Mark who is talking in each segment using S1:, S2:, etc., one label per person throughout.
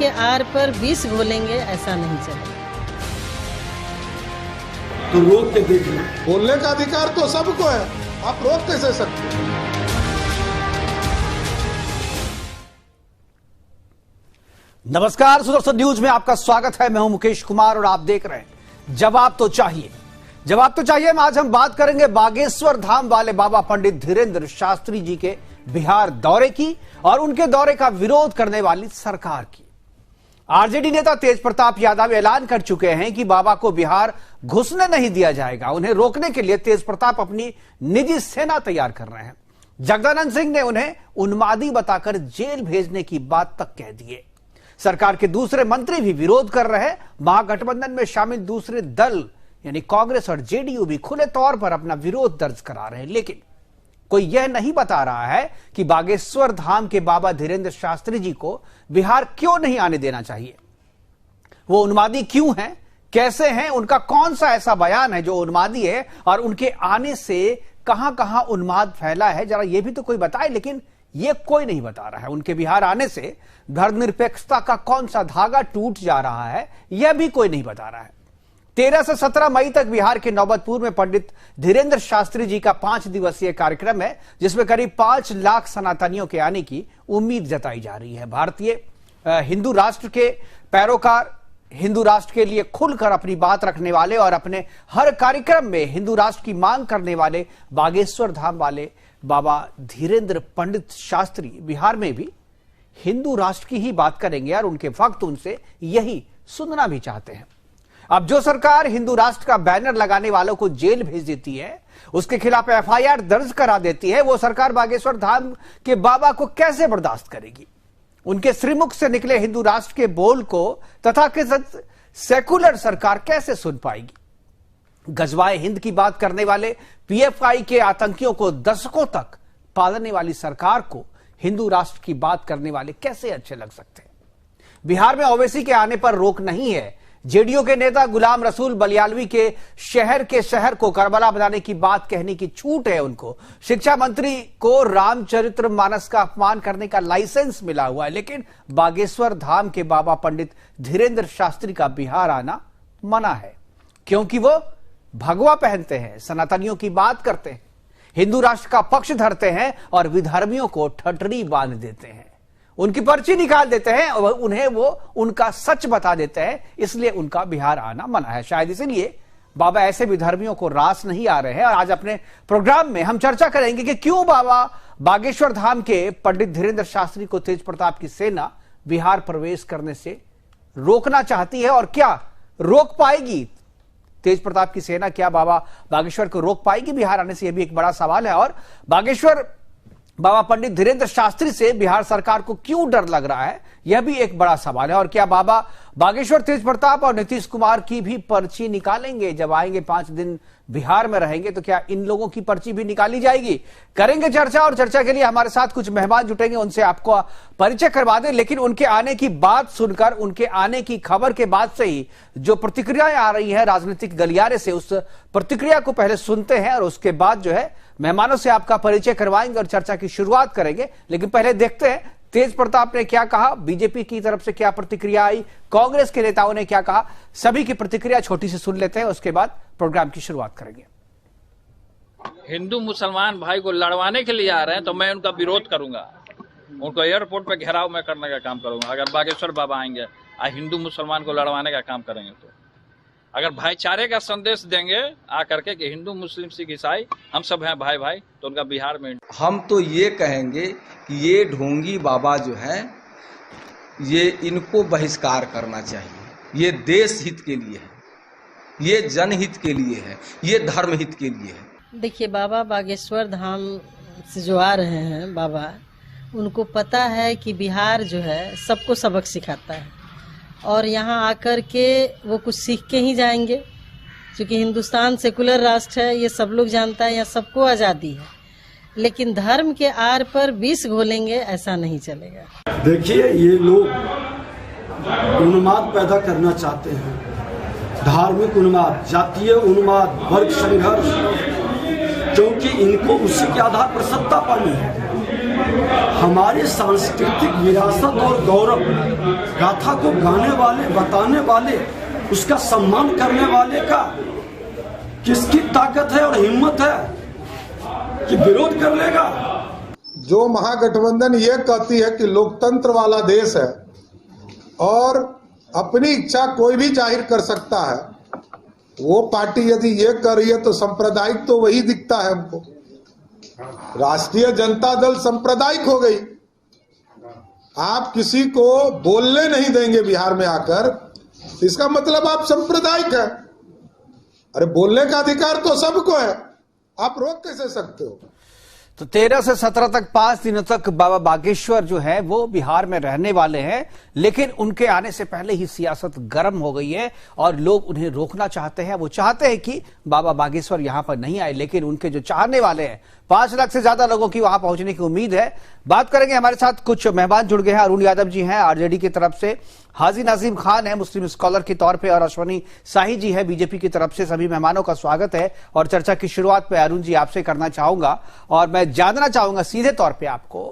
S1: के आर पर विष घोलेंगे, ऐसा नहीं चलेगा।
S2: तो रोक के देख लो।
S3: बोलने का अधिकार तो सबको है, आप रोक कैसे सकते हैं?
S4: नमस्कार, सुदर्शन न्यूज में आपका स्वागत है। मैं हूं मुकेश कुमार और आप देख रहे हैं जवाब तो चाहिए। जवाब तो चाहिए में आज हम बात करेंगे बागेश्वर धाम वाले बाबा पंडित धीरेंद्र शास्त्री जी के बिहार दौरे की और उनके दौरे का विरोध करने वाली सरकार की। आरजेडी नेता तेज प्रताप यादव ऐलान कर चुके हैं कि बाबा को बिहार घुसने नहीं दिया जाएगा। उन्हें रोकने के लिए तेज प्रताप अपनी निजी सेना तैयार कर रहे हैं। जगदानंद सिंह ने उन्हें उन्मादी बताकर जेल भेजने की बात तक कह दी है। सरकार के दूसरे मंत्री भी विरोध कर रहे हैं। महागठबंधन में शामिल दूसरे दल यानी कांग्रेस और जेडीयू भी खुले तौर पर अपना विरोध दर्ज करा रहे हैं, लेकिन कोई यह नहीं बता रहा है कि बागेश्वर धाम के बाबा धीरेंद्र शास्त्री जी को बिहार क्यों नहीं आने देना चाहिए। वो उन्मादी क्यों हैं, कैसे हैं, उनका कौन सा ऐसा बयान है जो उन्मादी है और उनके आने से कहां कहां उन्माद फैला है, जरा ये भी तो कोई बताए। लेकिन ये कोई नहीं बता रहा है। उनके बिहार आने से धर्मनिरपेक्षता का कौन सा धागा टूट जा रहा है, यह भी कोई नहीं बता रहा है। 13 से 17 मई तक बिहार के नौबतपुर में पंडित धीरेंद्र शास्त्री जी का 5 दिवसीय कार्यक्रम है, जिसमें करीब 5 लाख सनातनियों के आने की उम्मीद जताई जा रही है। भारतीय हिंदू राष्ट्र के पैरोकार, हिंदू राष्ट्र के लिए खुलकर अपनी बात रखने वाले और अपने हर कार्यक्रम में हिंदू राष्ट्र की मांग करने वाले बागेश्वर धाम वाले बाबा धीरेंद्र पंडित शास्त्री बिहार में भी हिंदू राष्ट्र की ही बात करेंगे और उनके भक्त उनसे यही सुनना भी चाहते हैं। अब जो सरकार हिंदू राष्ट्र का बैनर लगाने वालों को जेल भेज देती है, उसके खिलाफ एफआईआर दर्ज करा देती है, वो सरकार बागेश्वर धाम के बाबा को कैसे बर्दाश्त करेगी? उनके श्रीमुख से निकले हिंदू राष्ट्र के बोल को तथाकथित सेकुलर सरकार कैसे सुन पाएगी? गजवाए हिंद की बात करने वाले पीएफआई के आतंकियों को दशकों तक पालने वाली सरकार को हिंदू राष्ट्र की बात करने वाले कैसे अच्छे लग सकते हैं? बिहार में ओवैसी के आने पर रोक नहीं है। जेडीयू के नेता गुलाम रसूल बलियालवी के शहर को करबला बनाने की बात कहने की छूट है उनको। शिक्षा मंत्री को रामचरितमानस का अपमान करने का लाइसेंस मिला हुआ है, लेकिन बागेश्वर धाम के बाबा पंडित धीरेंद्र शास्त्री का बिहार आना मना है, क्योंकि वो भगवा पहनते हैं, सनातनियों की बात करते हैं, हिंदू राष्ट्र का पक्ष धरते हैं और विधर्मियों को ठठरी बांध देते हैं, उनकी पर्ची निकाल देते हैं और उन्हें वो उनका सच बता देते हैं। इसलिए उनका बिहार आना मना है। शायद इसीलिए बाबा ऐसे विधर्मियों को रास नहीं आ रहे हैं। और आज अपने प्रोग्राम में हम चर्चा करेंगे कि क्यों बाबा बागेश्वर धाम के पंडित धीरेंद्र शास्त्री को तेज प्रताप की सेना बिहार प्रवेश करने से रोकना चाहती है और क्या रोक पाएगी तेज प्रताप की सेना? क्या बाबा बागेश्वर को रोक पाएगी बिहार आने से? यह भी एक बड़ा सवाल है। और बागेश्वर बाबा पंडित धीरेंद्र शास्त्री से बिहार सरकार को क्यों डर लग रहा है, यह भी एक बड़ा सवाल है। और क्या बाबा बागेश्वर तेज प्रताप और नीतीश कुमार की भी पर्ची निकालेंगे? जब आएंगे 5 दिन बिहार में रहेंगे तो क्या इन लोगों की पर्ची भी निकाली जाएगी? करेंगे चर्चा। और चर्चा के लिए हमारे साथ कुछ मेहमान जुटेंगे, उनसे आपको परिचय करवा दें। लेकिन उनके आने की बात सुनकर, उनके आने की खबर के बाद से ही जो प्रतिक्रियाएं आ रही है राजनीतिक गलियारे से, उस प्रतिक्रिया को पहले सुनते हैं और उसके बाद जो है मेहमानों से आपका परिचय करवाएंगे और चर्चा की शुरुआत करेंगे। लेकिन पहले देखते हैं तेज प्रताप ने क्या कहा, बीजेपी की तरफ से क्या प्रतिक्रिया आई, कांग्रेस के नेताओं ने क्या कहा। सभी की प्रतिक्रिया छोटी सी सुन लेते हैं, उसके बाद प्रोग्राम की शुरुआत करेंगे।
S5: हिंदू मुसलमान भाई को लड़वाने के लिए आ रहे हैं तो मैं उनका विरोध करूंगा। उनको एयरपोर्ट पे घेराव मैं करने का काम करूंगा। अगर बागेश्वर बाबा आएंगे हिंदू मुसलमान को लड़वाने का काम करेंगे तो अगर भाईचारे का संदेश देंगे आकर के कि हिंदू मुस्लिम सिख ईसाई हम सब हैं भाई भाई, तो उनका बिहार में
S6: हम तो ये कहेंगे कि ये ढोंगी बाबा जो है ये इनको बहिष्कार करना चाहिए। ये देश हित के लिए है, ये जनहित के लिए है, ये धर्म हित के लिए है।
S1: देखिए, बाबा बागेश्वर धाम से जो आ रहे हैं बाबा, उनको पता है कि बिहार जो है सबको सबक सिखाता है और यहाँ आकर के वो कुछ सीख के ही जाएंगे। क्योंकि हिंदुस्तान सेकुलर राष्ट्र है, ये सब लोग जानता है, यहाँ सबको आज़ादी है, लेकिन धर्म के आर पर विष घोलेंगे, ऐसा नहीं चलेगा।
S2: देखिए, ये लोग उन्माद पैदा करना चाहते हैं, धार्मिक उन्माद, जातीय उन्माद, वर्ग संघर्ष, क्योंकि इनको उसी के आधार पर सत्ता पानी है। हमारी सांस्कृतिक विरासत और गौरव गाथा को गाने वाले, बताने वाले, उसका सम्मान करने वाले का किसकी ताकत है और हिम्मत है कि विरोध कर लेगा।
S3: जो महागठबंधन ये कहती है कि लोकतंत्र वाला देश है और अपनी इच्छा कोई भी जाहिर कर सकता है, वो पार्टी यदि ये कर रही है तो सांप्रदायिक तो वही दिखता है हमको। राष्ट्रीय जनता दल सांप्रदायिक हो गई। आप किसी को बोलने नहीं देंगे बिहार में आकर, इसका मतलब आप सांप्रदायिक है। अरे बोलने का अधिकार तो सबको है, आप रोक कैसे सकते हो?
S4: तो 13 से 17 तक 5 दिनों तक बाबा बागेश्वर जो है वो बिहार में रहने वाले हैं, लेकिन उनके आने से पहले ही सियासत गर्म हो गई है और लोग उन्हें रोकना चाहते हैं। वो चाहते हैं कि बाबा बागेश्वर यहां पर नहीं आए, लेकिन उनके जो चाहने वाले हैं 5 लाख से ज्यादा लोगों की वहां पहुंचने की उम्मीद है। बात करेंगे, हमारे साथ कुछ मेहमान जुड़ गए हैं। अरुण यादव जी हैं आरजेडी की तरफ से, हाजी नाजिम खान है मुस्लिम स्कॉलर के तौर पे, और अश्वनी शाही जी है बीजेपी की तरफ से। सभी मेहमानों का स्वागत है और चर्चा की शुरुआत में अरुण जी आपसे करना चाहूंगा और मैं जानना चाहूंगा सीधे तौर पे आपको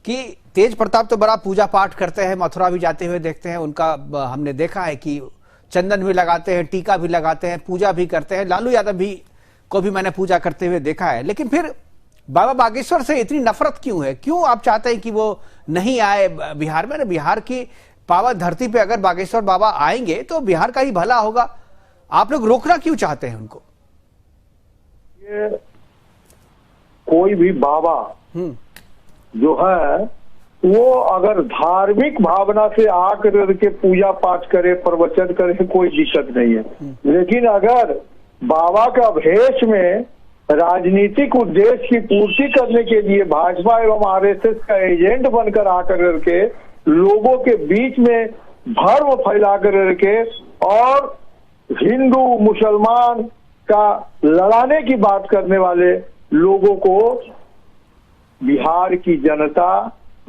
S4: कि तेज प्रताप तो बड़ा पूजा पाठ करते हैं, मथुरा भी जाते हुए देखते हैं, उनका हमने देखा है कि चंदन भी लगाते हैं, टीका भी लगाते हैं, पूजा भी करते हैं। लालू यादव भी को भी मैंने पूजा करते हुए देखा है, लेकिन फिर बाबा बागेश्वर से इतनी नफरत क्यों है? क्यों आप चाहते हैं कि वो नहीं आए बिहार में? बिहार की पावन धरती पे अगर बागेश्वर बाबा आएंगे तो बिहार का ही भला होगा। आप लोग रोकना क्यों चाहते हैं उनको?
S7: ये कोई भी बाबा जो है वो अगर धार्मिक भावना से आकर के पूजा पाठ करे, प्रवचन करे, कोई दिक्कत नहीं है। लेकिन अगर बाबा का भेष में राजनीतिक उद्देश्य की पूर्ति करने के लिए भाजपा एवं आरएसएस का एजेंट बनकर आकर के लोगों के बीच में भ्रम फैला कर के और हिंदू मुसलमान का लड़ाने की बात करने वाले लोगों को बिहार की जनता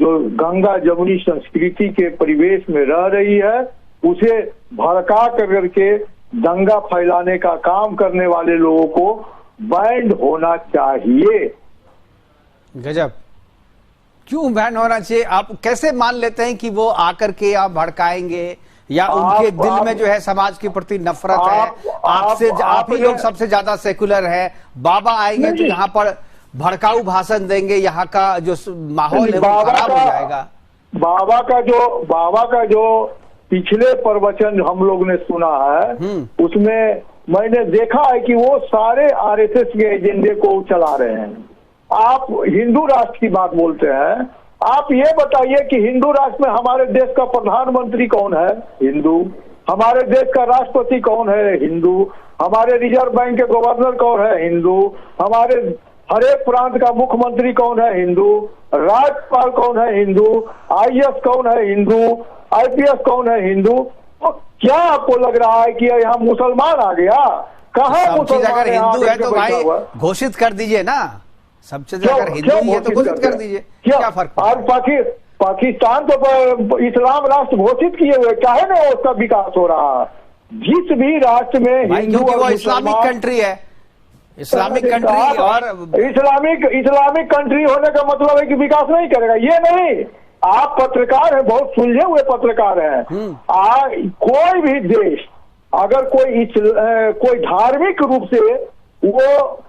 S7: जो गंगा जमुनी संस्कृति के परिवेश में रह रही है उसे भड़का करके दंगा फैलाने का काम करने वाले लोगों को बैंड होना चाहिए।
S4: गजब, क्यों बैन होना चाहिए? आप कैसे मान लेते हैं कि वो आकर के आप भड़काएंगे या उनके दिल में जो है समाज के प्रति नफरत है? आपसे आप ही लोग सबसे ज्यादा सेकुलर है, बाबा आएंगे तो यहाँ पर भड़काऊ भाषण देंगे, यहाँ का जो माहौल है वो खराब हो जाएगा।
S7: बाबा का जो पिछले प्रवचन हम लोग ने सुना है उसमें मैंने देखा है कि वो सारे आरएसएस के एजेंडे को चला रहे हैं। आप हिंदू राष्ट्र की बात बोलते हैं, आप ये बताइए कि हिंदू राष्ट्र में हमारे देश का प्रधानमंत्री कौन है? हिंदू। हमारे देश का राष्ट्रपति कौन है? हिंदू। हमारे रिजर्व बैंक के गवर्नर कौन है? हिंदू। हमारे हर एक प्रांत का मुख्यमंत्री कौन है? हिंदू। राज्यपाल कौन है? हिंदू। आईएएस कौन है? हिंदू। आईपीएस कौन है? हिंदू। तो क्या आपको लग रहा है कि यहाँ मुसलमान आ गया? कहाँ मुसलमान?
S4: अगर हिंदू है तो भाई घोषित कर दीजिए ना, सब चीजें अगर हिंदू ही है तो घोषित कर दीजिए, क्या फर्क?
S7: और पाकिस्तान तो इस्लाम राष्ट्र घोषित किए हुए, क्या है ना उसका विकास हो रहा है? जिस भी राष्ट्र में हिंदू
S4: क्योंकि वो इस्लामिक कंट्री है, इस्लामिक कंट्री, और
S7: इस्लामिक कंट्री होने का मतलब है कि विकास नहीं करेगा, ये नहीं। आप पत्रकार हैं, बहुत सुलझे हुए पत्रकार हैं। कोई भी देश अगर कोई धार्मिक रूप से वो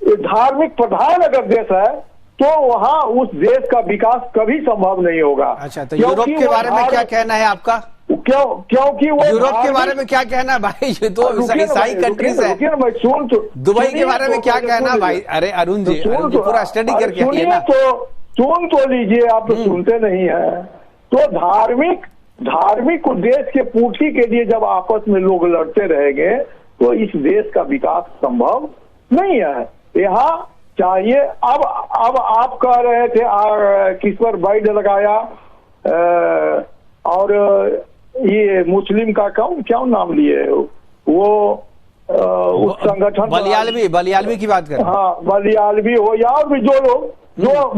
S7: धार्मिक प्रधान अगर देश है तो वहाँ उस देश का विकास कभी संभव नहीं होगा।
S4: अच्छा, तो यूरोप के बारे में क्या कहना है आपका?
S7: क्योंकि वो
S4: यूरोप के बारे में क्या कहना है भाई? ये तो ईसाई कंट्रीज है। दुबई के बारे में क्या कहना भाई? अरे अरुण जी पूरा स्टडी करके आइए ना।
S7: सुन तो लीजिए, आप तो सुनते नहीं है। तो धार्मिक उद्देश्य के पूर्ति के लिए जब आपस में लोग लड़ते रहेंगे तो इस देश का विकास संभव नहीं है। यहाँ चाहिए अब आप कह रहे थे किसपर बैंड लगाया और ये मुस्लिम का क्या नाम लिए वो उस संगठन
S4: बलियालवी की बात करें।
S7: हाँ, बलियालवी हो या और भी जो लोग जो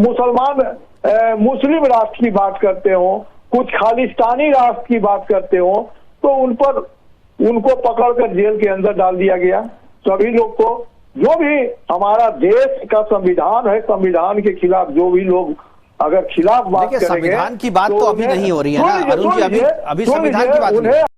S7: मुस्लिम राष्ट्र की बात करते हो, कुछ खालिस्तानी राष्ट्र की बात करते हो, तो उनको पकड़कर जेल के अंदर डाल दिया गया। सभी लोग को, जो भी हमारा देश का संविधान है, संविधान के खिलाफ जो भी लोग अगर खिलाफ बात
S4: देखिए
S7: करेंगे
S4: संविधान की बात तो अभी
S7: उन्हें-
S4: नहीं हो रही है ना
S7: सुन लीजिए,
S4: अरुण जी,
S7: सुन
S4: अभी
S7: लीजिए,
S4: अभी
S7: सुन
S4: संविधान की
S7: लीजिए,
S4: बात नहीं।
S7: उन्हें